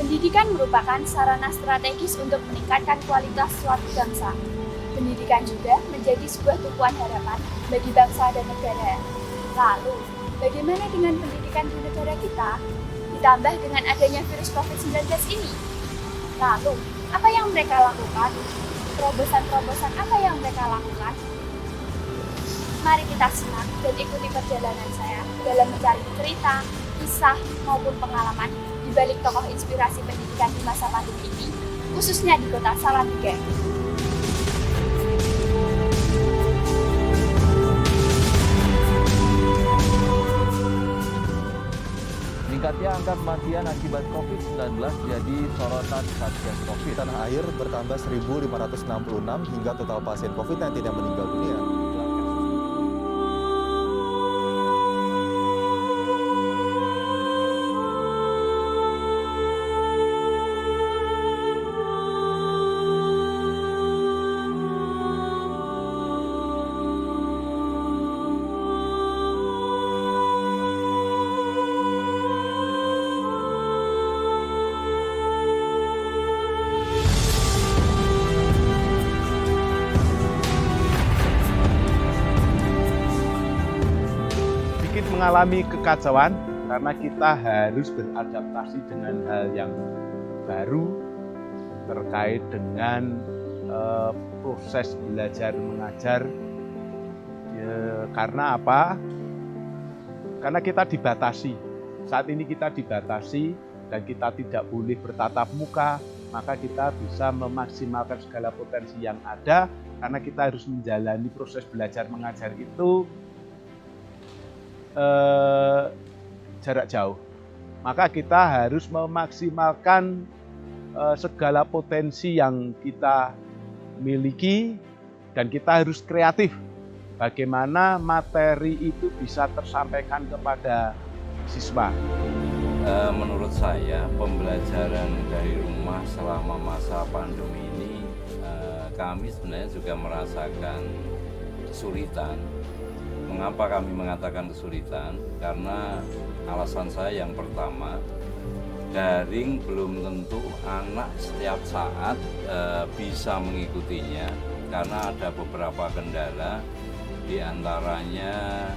Pendidikan merupakan sarana strategis untuk meningkatkan kualitas suatu bangsa. Pendidikan juga menjadi sebuah tumpuan harapan bagi bangsa dan negara. Lalu, bagaimana dengan pendidikan di negara kita? Ditambah dengan adanya virus COVID-19 ini. Lalu, apa yang mereka lakukan? Terobosan-terobosan apa yang mereka lakukan? Mari kita simak dan ikuti perjalanan saya dalam mencari cerita, kisah, maupun pengalaman di balik tokoh inspirasi pendidikan di masa pandemi ini, khususnya di kota Salatiga. Meningkatnya angka kematian akibat COVID-19 jadi sorotan Satgas COVID. Tanah air bertambah 1.566 hingga total pasien COVID-19 yang meninggal dunia. Mengalami kekacauan karena kita harus beradaptasi dengan hal yang baru terkait dengan proses belajar mengajar. Karena apa? Karena kita dibatasi. Saat ini kita dibatasi dan kita tidak boleh bertatap muka, maka kita bisa memaksimalkan segala potensi yang ada karena kita harus menjalani proses belajar mengajar itu jarak jauh. Maka kita harus memaksimalkan segala potensi yang kita miliki dan kita harus kreatif. Bagaimana materi itu bisa tersampaikan kepada siswa. Menurut saya pembelajaran dari rumah selama masa pandemi ini kami sebenarnya juga merasakan kesulitan. Mengapa kami mengatakan kesulitan? Karena alasan saya yang pertama, daring belum tentu anak setiap saat bisa mengikutinya karena ada beberapa kendala, di antaranya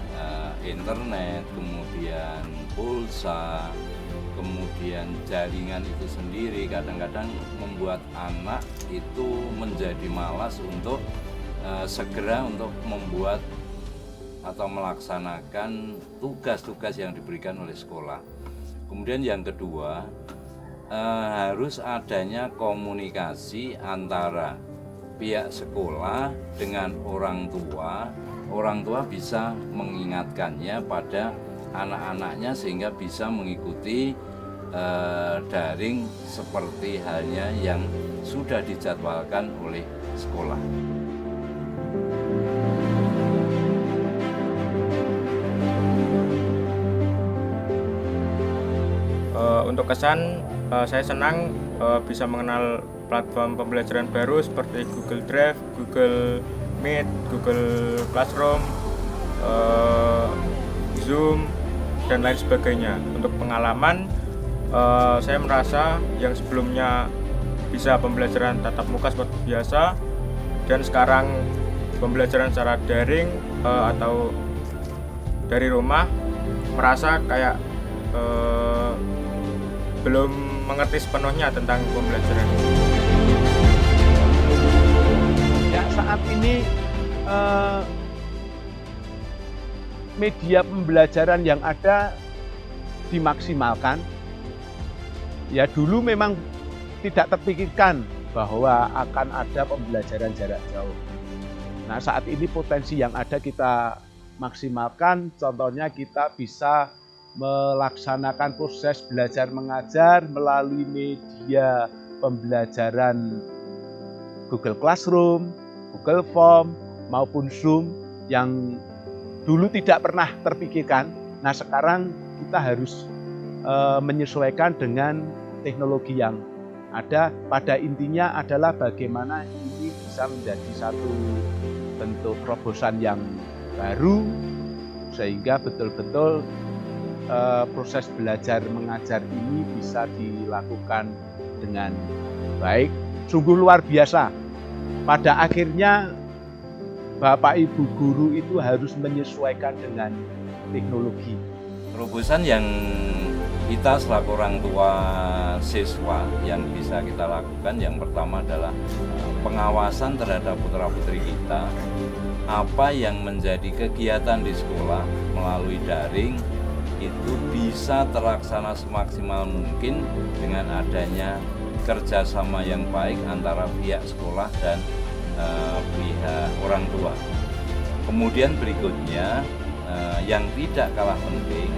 internet, kemudian pulsa, kemudian jaringan itu sendiri kadang-kadang membuat anak itu menjadi malas untuk segera untuk membuat atau melaksanakan tugas-tugas yang diberikan oleh sekolah. Kemudian yang kedua, harus adanya komunikasi antara pihak sekolah dengan orang tua. Orang tua bisa mengingatkannya pada anak-anaknya sehingga bisa mengikuti daring seperti halnya yang sudah dijadwalkan oleh sekolah. Untuk kesan, saya senang bisa mengenal platform pembelajaran baru seperti Google Drive, Google Meet, Google Classroom, Zoom, dan lain sebagainya. Untuk pengalaman, saya merasa yang sebelumnya bisa pembelajaran tatap muka seperti biasa, dan sekarang pembelajaran secara daring atau dari rumah, merasa kayak belum mengerti sepenuhnya tentang pembelajaran. Ya, saat ini media pembelajaran yang ada dimaksimalkan. Ya, dulu memang tidak terpikirkan bahwa akan ada pembelajaran jarak jauh. Nah, saat ini potensi yang ada kita maksimalkan, contohnya kita bisa melaksanakan proses belajar mengajar melalui media pembelajaran Google Classroom, Google Form, maupun Zoom yang dulu tidak pernah terpikirkan. Nah, sekarang kita harus menyesuaikan dengan teknologi yang ada. Pada intinya adalah bagaimana ini bisa menjadi satu bentuk terobosan yang baru sehingga betul-betul proses belajar mengajar ini bisa dilakukan dengan baik. Sungguh luar biasa. Pada akhirnya Bapak Ibu guru itu harus menyesuaikan dengan teknologi. Terobosan yang kita selaku orang tua siswa yang bisa kita lakukan, yang pertama adalah pengawasan terhadap putra-putri kita. Apa yang menjadi kegiatan di sekolah melalui daring itu bisa terlaksana semaksimal mungkin dengan adanya kerjasama yang baik antara pihak sekolah dan pihak orang tua. Kemudian berikutnya yang tidak kalah penting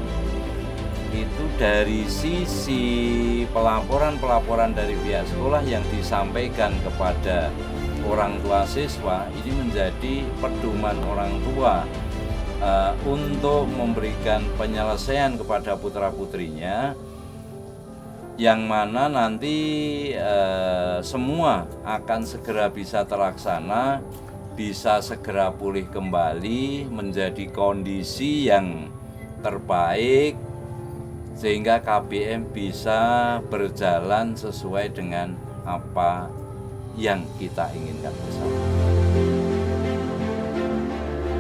itu dari sisi pelaporan dari pihak sekolah yang disampaikan kepada orang tua siswa, ini menjadi pedoman orang tua untuk memberikan penyelesaian kepada putra-putrinya, yang mana nanti semua akan segera bisa terlaksana, bisa segera pulih kembali menjadi kondisi yang terbaik, sehingga KBM bisa berjalan sesuai dengan apa yang kita inginkan bersama.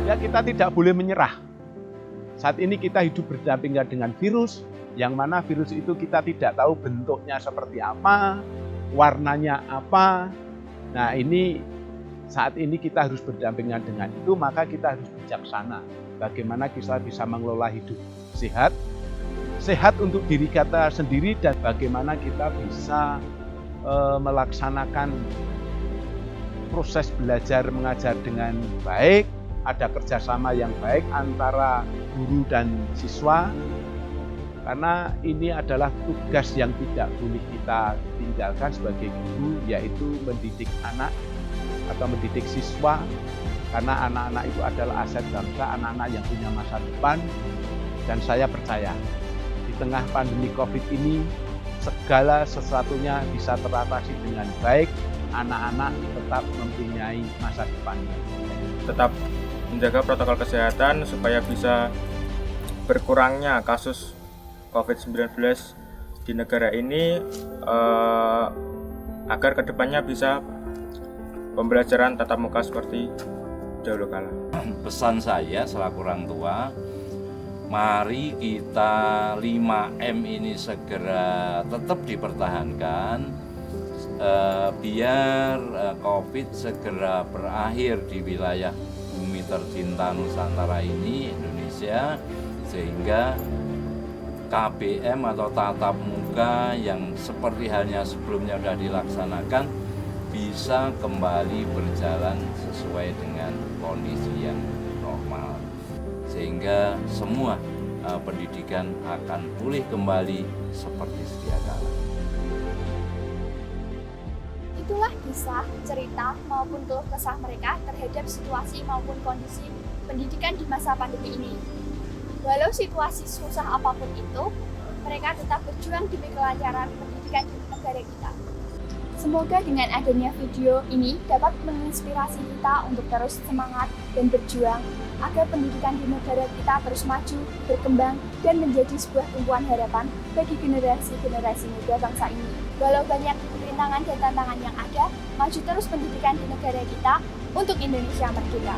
Ya, kita tidak boleh menyerah. Saat ini kita hidup berdampingan dengan virus, yang mana virus itu kita tidak tahu bentuknya seperti apa, warnanya apa. Nah, ini saat ini kita harus berdampingan dengan itu, maka kita harus bijaksana. Bagaimana kita bisa mengelola hidup sehat untuk diri kita sendiri, dan bagaimana kita bisa melaksanakan proses belajar mengajar dengan baik, ada kerjasama yang baik antara guru dan siswa, karena ini adalah tugas yang tidak boleh kita tinggalkan sebagai guru, yaitu mendidik anak atau mendidik siswa, karena anak-anak itu adalah aset bangsa, anak-anak yang punya masa depan. Dan saya percaya di tengah pandemi COVID ini segala sesuatunya bisa teratasi dengan baik, anak-anak tetap mempunyai masa depan. Tetap menjaga protokol kesehatan supaya bisa berkurangnya kasus COVID-19 di negara ini, agar kedepannya bisa pembelajaran tatap muka seperti dahulu kala. Pesan saya selaku orang tua, mari kita 5M ini segera tetap dipertahankan, biar COVID segera berakhir di wilayah bumi tercinta Nusantara ini, Indonesia, sehingga KBM atau tatap muka yang seperti halnya sebelumnya sudah dilaksanakan bisa kembali berjalan sesuai dengan kondisi yang normal, sehingga semua pendidikan akan pulih kembali seperti sedia kala. Itulah kisah, cerita, maupun keluh kesah mereka terhadap situasi maupun kondisi pendidikan di masa pandemi ini. Walau situasi susah apapun itu, mereka tetap berjuang demi kelancaran pendidikan di negara kita. Semoga dengan adanya video ini dapat menginspirasi kita untuk terus semangat dan berjuang agar pendidikan di negara kita terus maju, berkembang, dan menjadi sebuah tumpuan harapan bagi generasi-generasi muda bangsa ini. Walau banyak rintangan dan tantangan yang ada, maju terus pendidikan di negara kita untuk Indonesia merdeka.